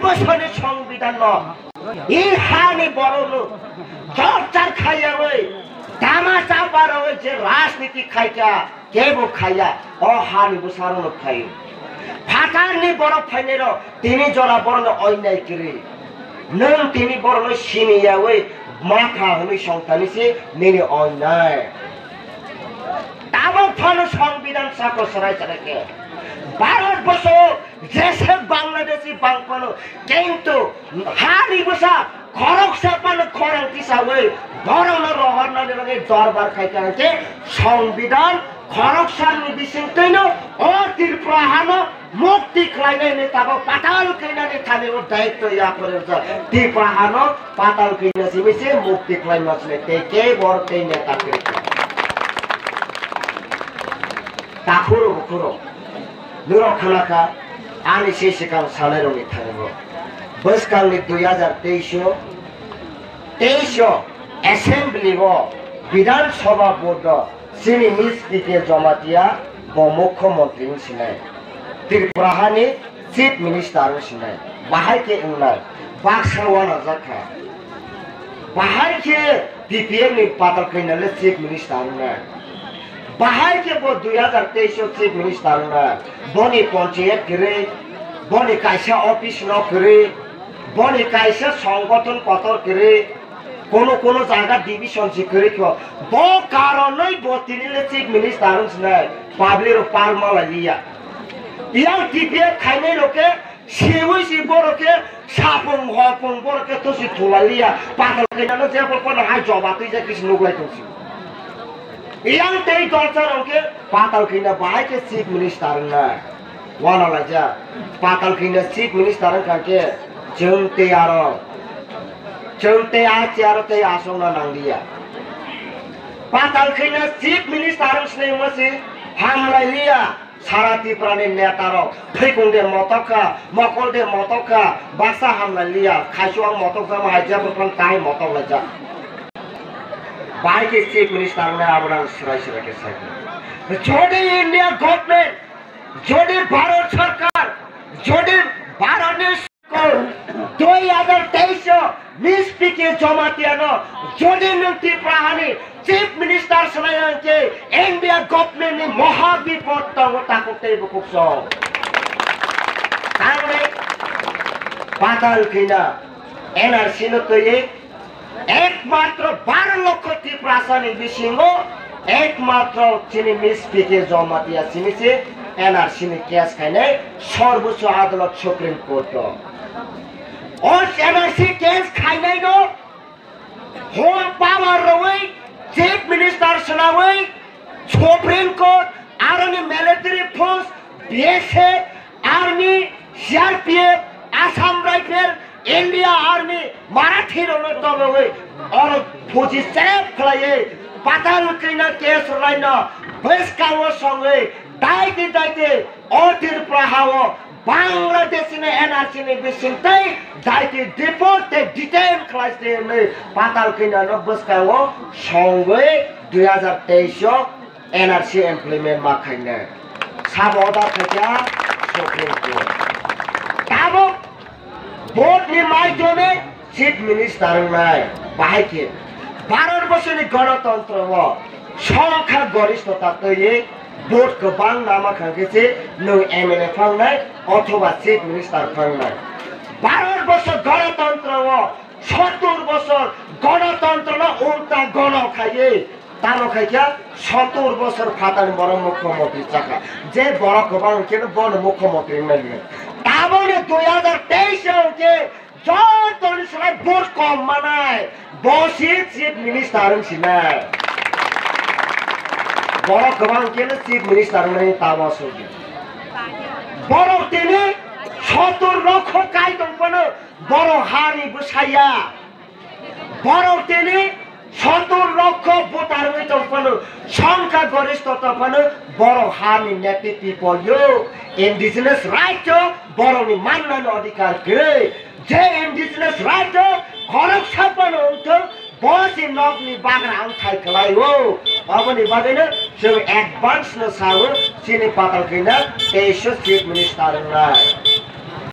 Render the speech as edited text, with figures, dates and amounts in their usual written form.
বছরের সংবিধান এই হানি বড় চর্চার খাইয়া ওই তামাচা বার হয়েছে রাজনীতি খাইয়া কেবো খাইয়া ও হানি বসার খাই ফাটারনি বড় ফাইনের তিনি জরা বড় অন্যায় করে নং তিনি বড় সিনিয়া ওই মাথা হলে সংস্থানিছে মেনে অন্যায় তাবো ফল সংবিধান সাকো সরাই চালাকে ভারতবর্ষ দেশে বাংলাদেশি বাংলানো কিন্তু হারি বসা খরক সাপানো খরং হিসাবে ধরন রহনার লগে দরবার খাইতে সংবিধান খরক সারনি বিশিষ্টৈন ও ত্রিপ্রাহান মুক্তি খাইনে নেতাবো পাতাল কইনানি থানে ও দায়িত্ব ইয়া করে ত্রিপ্রাহান পাতাল কইনা সিবিছে মুক্তি খাই নছলে কে বড় নেতা করে তাখুরো বকুরো নুরখানাকা आनी से सिकाल सालेरो नि थानेबो बसकाल नि 2023 असेंबली वो विधानसभा बोर्ड सिनी मिस्पिके जमातिया बो मुख्यमंत्री सिनाय त्रिपुराहानि चीफ मिनिस्टर सिनाय बाहाय के उनाय बाक्सावाना जाखा बाहाय के पीपीएम नि पातल कइनाले चीफ मिनिस्टर ना बाहाय के वो 2023 चीफ मिनिस्टर ना बनी पंचायत करे बनी कायसा ऑफिस न करे बनी कायसा संगठन पतर करे कोनो जायगा डिविजन से करे क्यों बो कारण नहीं बो तिनीले चीफ मिनिस्टर ना पाब्लिक पालमाला लिया यार टीपीएफ खाइने लोके सेवई सी बोरोके सापुं हपुं बोरोके तो सी थोला लिया पागल कइनानो जेबो कोन हाय जबातै जे किस नुगलाय तोसी yang tei torture oke patal kina bahai ke chief minister na wana laja patal kina chief minister kan ke jengte aro te asong na nang dia patal kina chief minister sne mase hamlai liya sarati prane netaro phekungde motoka mokolde motoka basa hamlai liya khasuang motoka ma haja pon kai motok laja bike chief minister ने आबरान सुराई सुराई के साथ जोड़ी India government जोड़ी भारत सरकार जोड़ी भारत ने 2023 मिस्पिके जमातिया न जोड़ी नुक्ति प्राहानी चीफ मिनिस्टर सुनाया के इंडिया गवर्नमेंट ने महाविपद तंगता करते बुकुसो तांगे पाताल किना एनआरसी न तो ये एकमात्र 12 লক্ষ ত্রিপ্রাসানি বিশিঙ্গো একমাত্র চিনি মিসপিকে জমাতিয়া চিনিছে এনআরসি নি কেস খাইনে সর্বোচ্চ আদালত সুপ্রিম কোর্ট ও এনআরসি কেস খাইনাই নো হোম পাওয়ার রই চিফ মিনিস্টার সনাওই সুপ্রিম কোর্ট আরনি military force BSF army CRPF Assam rifle India army Marathi रोनोतोवे और फौजी सेफ खलाये पाताल किना केस राइना बसकाव संगे दाइते दाइते ओटिर प्रहाव बांग्लादेश ने एनआरसी ने बिसिंतै दाइते डिपोर्ट डिटेन खलाइते ने पाताल किना न बसकाव संगे 2023 एनआरसी इम्प्लिमेंट माखाइने साबोदा खजा सुप्रीम कोर्ट ताबो बोर्ड नि माध्यमे चीफ मिनिस्टर नाय बाहायके भारतवर्षनि गणतन्त्र हो संख्या गरिष्ठता तये बोर्ड गोबां नामा खांगेसे नो एमएलए फांगनाय अथवा चीफ मिनिस्टर फांगनाय भारतवर्ष गणतन्त्र हो 70 বছর गणतन्त्र न उल्टा गण खाइए तानो खाइया 70 বছর फातानि बड़ मुख्यमंत्री चाका जे बड़ गोबां के बड़ मुख्यमंत्री नाइले ताबोने 2023 के जौन तोलिसलाई बोर्ड कम मानाय बसी चीफ मिनिस्टर सिनाय बड़ गोबां के चीफ मिनिस्टर नै तावा सोगे बड़ तिनी 70 লক্ষ काई दंपनो बड़ हारि बसाया बड़ तिनी 70 লক্ষ ভোটার দंपनो संख्या गरिष्ठता पनो बड़ हारि नेटिव पीपल यो इंडिजिनस राइट बड़नि माननाय अधिकार के जे इंडिजिनस राइट खरक छापनो उठो बसी नगनि बाग्रा आं थाइखलाय हो अबनि बागैनो जों एडभान्स न साव सिनि पाताल किना 23 चीफ मिनिस्टर ना